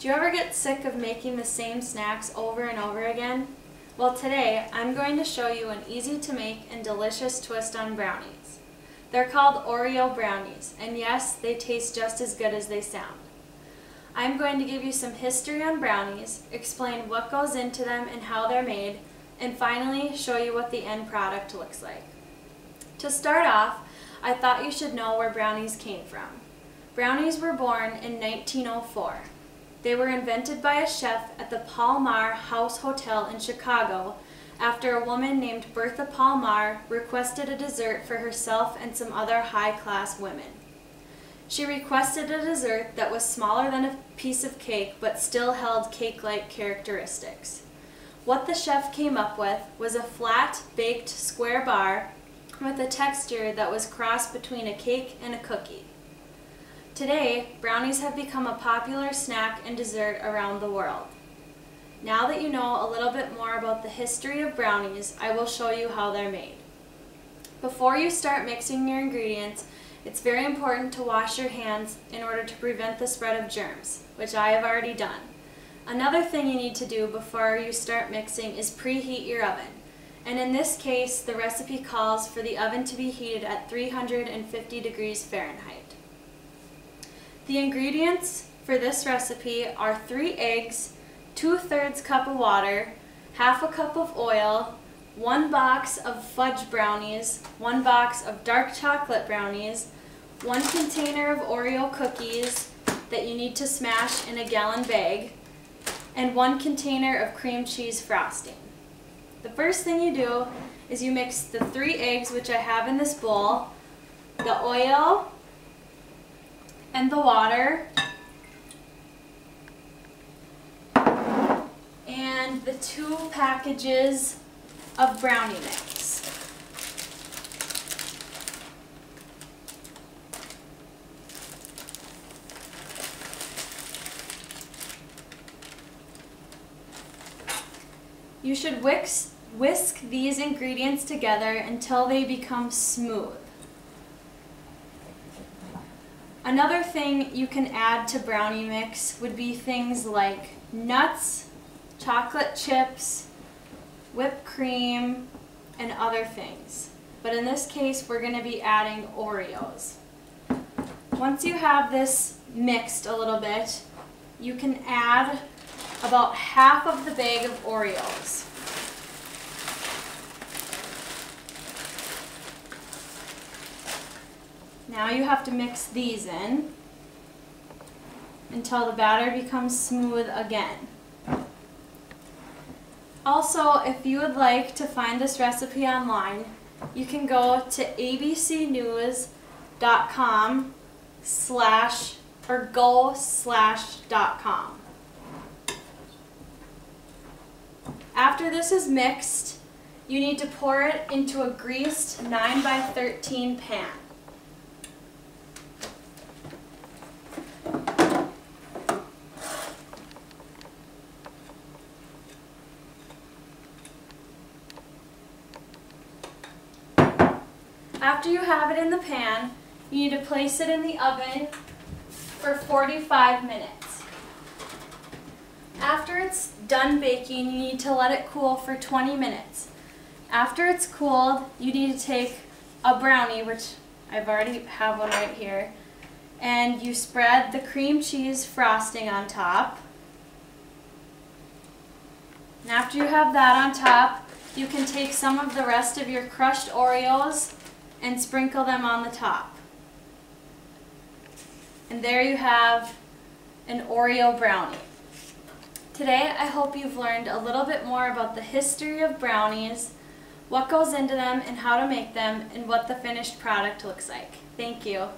Do you ever get sick of making the same snacks over and over again? Well, today I'm going to show you an easy to make and delicious twist on brownies. They're called Oreo brownies, and yes, they taste just as good as they sound. I'm going to give you some history on brownies, explain what goes into them and how they're made, and finally show you what the end product looks like. To start off, I thought you should know where brownies came from. Brownies were born in 1904. They were invented by a chef at the Palmar House Hotel in Chicago after a woman named Bertha Palmar requested a dessert for herself and some other high-class women. She requested a dessert that was smaller than a piece of cake but still held cake-like characteristics. What the chef came up with was a flat, baked square bar with a texture that was crossed between a cake and a cookie. Today, brownies have become a popular snack and dessert around the world. Now that you know a little bit more about the history of brownies, I will show you how they're made. Before you start mixing your ingredients, it's very important to wash your hands in order to prevent the spread of germs, which I have already done. Another thing you need to do before you start mixing is preheat your oven. And in this case, the recipe calls for the oven to be heated at 350 degrees Fahrenheit. The ingredients for this recipe are 3 eggs, 2/3 cup of water, half a cup of oil, 1 box of fudge brownies, 1 box of dark chocolate brownies, 1 container of Oreo cookies that you need to smash in a gallon bag, and 1 container of cream cheese frosting. The first thing you do is you mix the 3 eggs, which I have in this bowl, the oil, and the water, and the 2 packages of brownie mix. You should whisk these ingredients together until they become smooth. Another thing you can add to brownie mix would be things like nuts, chocolate chips, whipped cream, and other things. But in this case, we're going to be adding Oreos. Once you have this mixed a little bit, you can add about half of the bag of Oreos. Now you have to mix these in until the batter becomes smooth again. Also, if you would like to find this recipe online, you can go to abcnews.com/go/.com. After this is mixed, you need to pour it into a greased 9x13 pan. After you have it in the pan, you need to place it in the oven for 45 minutes. After it's done baking, you need to let it cool for 20 minutes. After it's cooled, you need to take a brownie, which I've already have one right here, and you spread the cream cheese frosting on top. And after you have that on top, you can take some of the rest of your crushed Oreos and sprinkle them on the top. And there you have an Oreo brownie. Today, I hope you've learned a little bit more about the history of brownies, what goes into them and how to make them, and what the finished product looks like. Thank you.